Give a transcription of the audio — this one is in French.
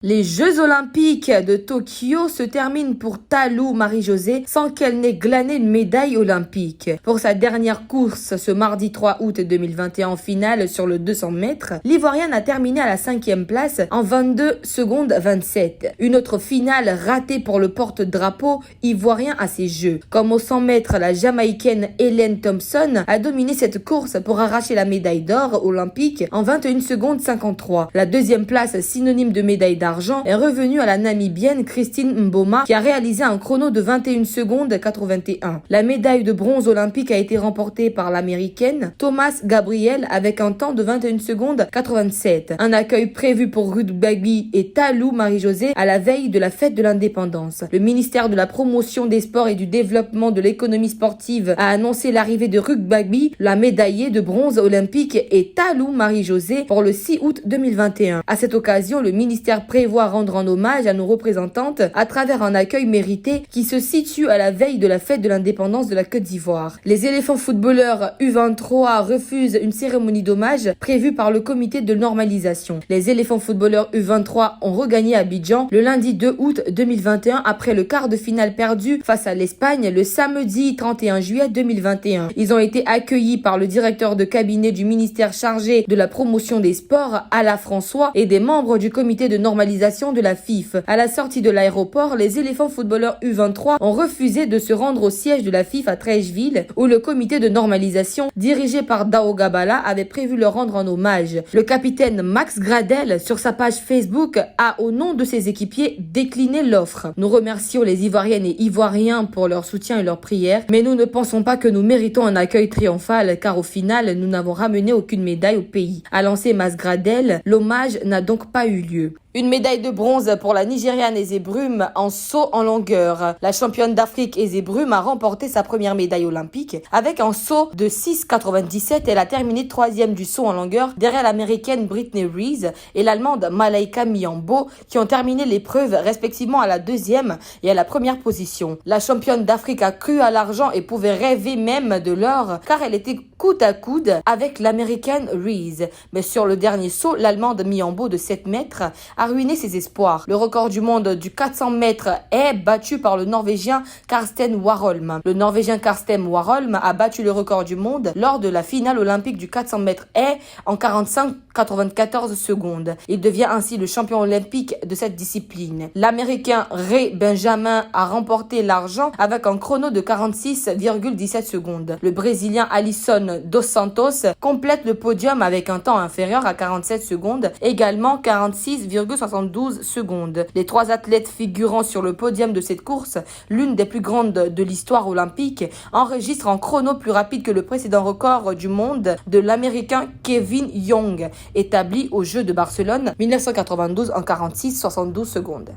Les Jeux Olympiques de Tokyo se terminent pour Talou Marie-Josée sans qu'elle n'ait glané une médaille olympique. Pour sa dernière course ce mardi 3 août 2021 en finale sur le 200 mètres, l'Ivoirienne a terminé à la 5e place en 22 secondes 27. Une autre finale ratée pour le porte-drapeau ivoirien à ces Jeux. Comme au 100 mètres, la Jamaïcaine Hélène Thompson a dominé cette course pour arracher la médaille d'or olympique en 21 secondes 53. La deuxième place, synonyme de médaille d'argent, est revenue à la Namibienne Christine Mboma qui a réalisé un chrono de 21 secondes 81. La médaille de bronze olympique a été remportée par l'Américaine Thomas Gabriel avec un temps de 21 secondes 87. Un accueil prévu pour Ruth Gbagby et Talou Marie-Josée à la veille de la fête de l'indépendance. Le ministère de la Promotion des Sports et du Développement de l'économie sportive a annoncé l'arrivée de Ruth Gbagby, la médaillée de bronze olympique, et Talou Marie-Josée pour le 6 août 2021. À cette occasion, le ministère prévoit rendre un hommage à nos représentantes à travers un accueil mérité qui se situe à la veille de la fête de l'indépendance de la Côte d'Ivoire. Les éléphants footballeurs U23 refusent une cérémonie d'hommage prévue par le comité de normalisation. Les éléphants footballeurs U23 ont regagné Abidjan le lundi 2 août 2021 après le quart de finale perdu face à l'Espagne le samedi 31 juillet 2021. Ils ont été accueillis par le directeur de cabinet du ministère chargé de la promotion des sports, Alain François, et des membres du comité de normalisation de la FIF. À la sortie de l'aéroport, les éléphants footballeurs U23 ont refusé de se rendre au siège de la FIF à Treichville, où le comité de normalisation, dirigé par Dao Gabala, avait prévu leur rendre un hommage. Le capitaine Max Gradel, sur sa page Facebook, a, au nom de ses équipiers, décliné l'offre. Nous remercions les Ivoiriennes et Ivoiriens pour leur soutien et leurs prières, mais nous ne pensons pas que nous méritons un accueil triomphal, car au final, nous n'avons ramené aucune médaille au pays. A lancé Max Gradel, l'hommage n'a donc pas eu lieu. Une médaille de bronze pour la Nigériane Eze Brume en saut en longueur. La championne d'Afrique Eze Brume a remporté sa première médaille olympique avec un saut de 6,97. Elle a terminé 3e du saut en longueur derrière l'américaine Brittany Reese et l'allemande Malaika Mihambo qui ont terminé l'épreuve respectivement à la 2e et à la 1re position. La championne d'Afrique a cru à l'argent et pouvait rêver même de l'or car elle était coude à coude avec l'américaine Reese. Mais sur le dernier saut, l'allemande Mihambo de 7 mètres a ruiné ses espoirs. Le record du monde du 400 mètres est battu par le Norvégien Karsten Warholm. Le Norvégien Karsten Warholm a battu le record du monde lors de la finale olympique du 400 mètres en 45,94 secondes. Il devient ainsi le champion olympique de cette discipline. L'Américain Ray Benjamin a remporté l'argent avec un chrono de 46,17 secondes. Le Brésilien Alisson dos Santos complète le podium avec un temps inférieur à 47 secondes, également 46,72 secondes. Les 3 athlètes figurant sur le podium de cette course, l'une des plus grandes de l'histoire olympique, enregistrent un chrono plus rapide que le précédent record du monde de l'Américain Kevin Young, établi aux Jeux de Barcelone 1992 en 46,72 secondes.